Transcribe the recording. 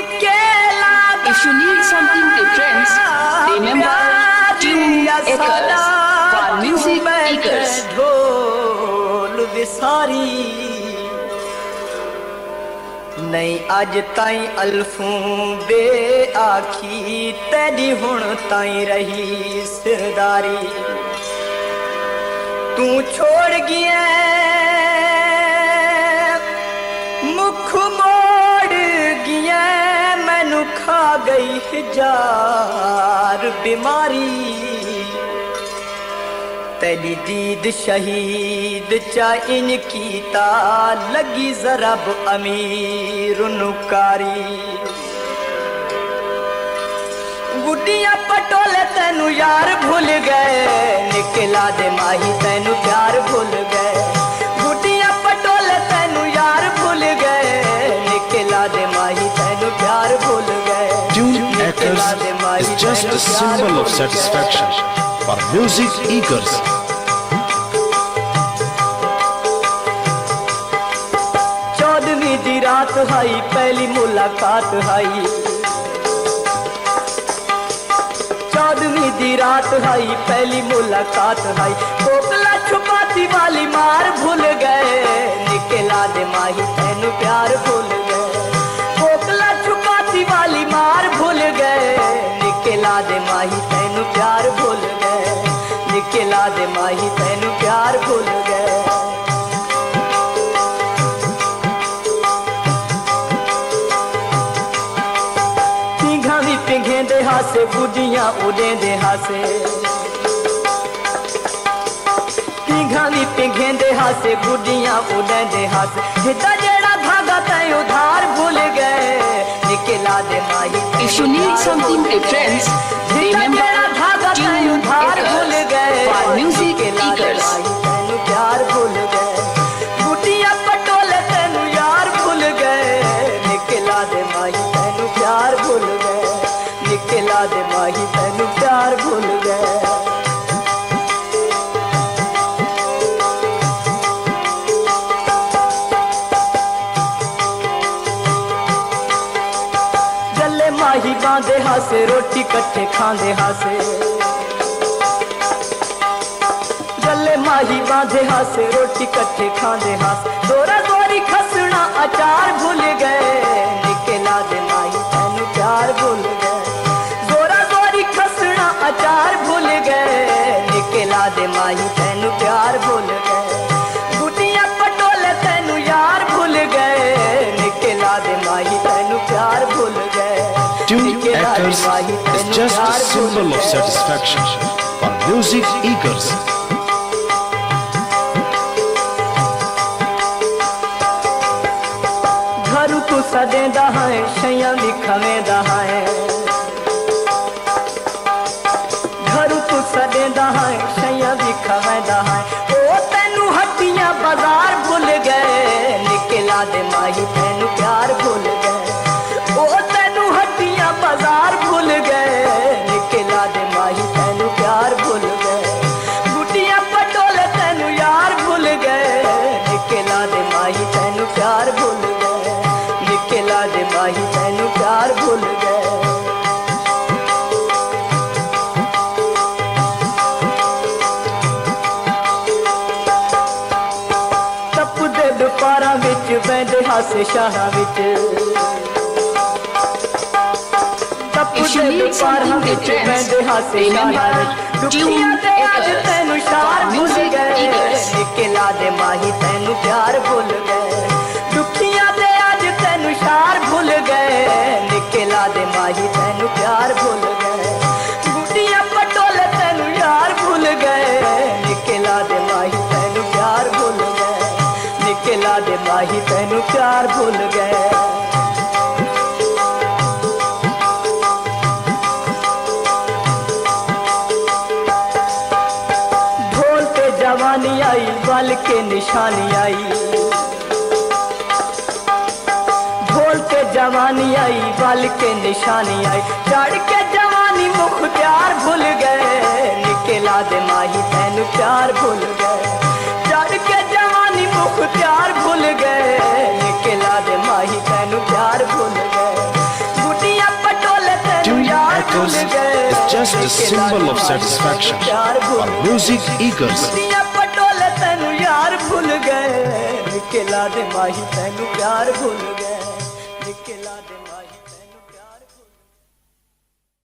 If you need something different, remember Tune Acres for music makers. ढोल विसारी नहीं अज ताई अल्फों बे आखी तेरी हुण ताई रही सिरदारी तू छोड़ गया मुख मोड़ गया मैनू खा गई हजार बीमारी तेरी दीद शहीद चा इन कीता लगी जरब अमीर नुकारी गुड्डियां पटोले तेनू यार भूल गए निकला दे माही तेनू प्यार भूल गए गुड्डियां पटोले तेनू यार भूल गए निकला दे माही तेनू प्यार भूल गए Tune Acres is just a symbol of satisfaction for music eagers. चौदहवीं दी रात हाई पहली मुलाकात हाई चौदहवीं दी रात हाई पहली मुलाकात हाई कोकला छुपाती वाली मार भूल गए निकला दे माही तेनू प्यार भूल गए कोकला छुपाती वाली मार भूल गए निकला दे माही तेनू प्यार भूल गए निकला दे माही तेनू प्यार भूल गए पिंघेंदे हासे गुडियां उड़ेंदे हासे पिंघा भी पिंघेंदे हासे गुडियां उड़ेंदे हासे हिता जेड़ा धागा तय उधार भूल गए निकला दे माही If you need something different, remember Tune Acres for music makers. प्यार भूल गए गुडियां पटोले तेनू यार भूल गए निकला दे माही तेनू प्यार भूल गए निकला दे माही तेनू प्यार भूल गए गले माही बांधे हासे रोटी कट्ठे खांदे हासे गले माही बांधे हासे रोटी कट्ठे खांदे हासे दोरा दोरी खसना अचार भूल गए निकला दे माही तेनू प्यार भूल गए अचार भूल गए निकला दे माही तेनू प्यार भूल गए गुडियां पटोले तेनू यार भूल गए निकला दे माही तेनू प्यार भूल गए Tune Acres is just a symbol of satisfaction for music eagers. घर तू सदेंदा है शैया भी खवेंदा है सदेंदा है शैया भी खवेंदा है ओ तेनू हट्टियां बाजार भूल गए निकला दे माही तेनू प्यार भूल गए ओ तेनू हट्टियां बाजार भूल गए निकला दे माही तेनू प्यार भूल गए गुडियां पटोले तेनू यार भूल गए निकला दे माही तेनू प्यार भूल गए निकला दे माही तेनू प्यार भूल गए पारा विच बहंदे हासे शाहां विच तपदे पारा विच बहंदे हासे शाहां विच दुखियां ते अज तेनू शार भूल गए निकला दे माही तेनू प्यार भूल गए दुखियां ते अज तेनू शार भूल गए निकला दे माही तेनू प्यार भूल गए गुडियां पटोले तेनू यार भूल गए निकला दे माही तेनू प्यार भूल गए निकला दे माही तेनू प्यार भूल गए ढोल पे जवानी आई बल के निशानी आई ढोल पे जवानी आई बल के निशानी आई चढ़ के जवानी मुख्तियार भूल गए निकला दे माही तेनू प्यार भूल गए चढ़ के जवानी मुख्तियार भूल गए निकला दे माही तेनू प्यार भूल गए is just a symbol of satisfaction for music eagles. दुनिया पटोले तेनू यार भूल गए, केला दे माही तेनू प्यार भूल गए।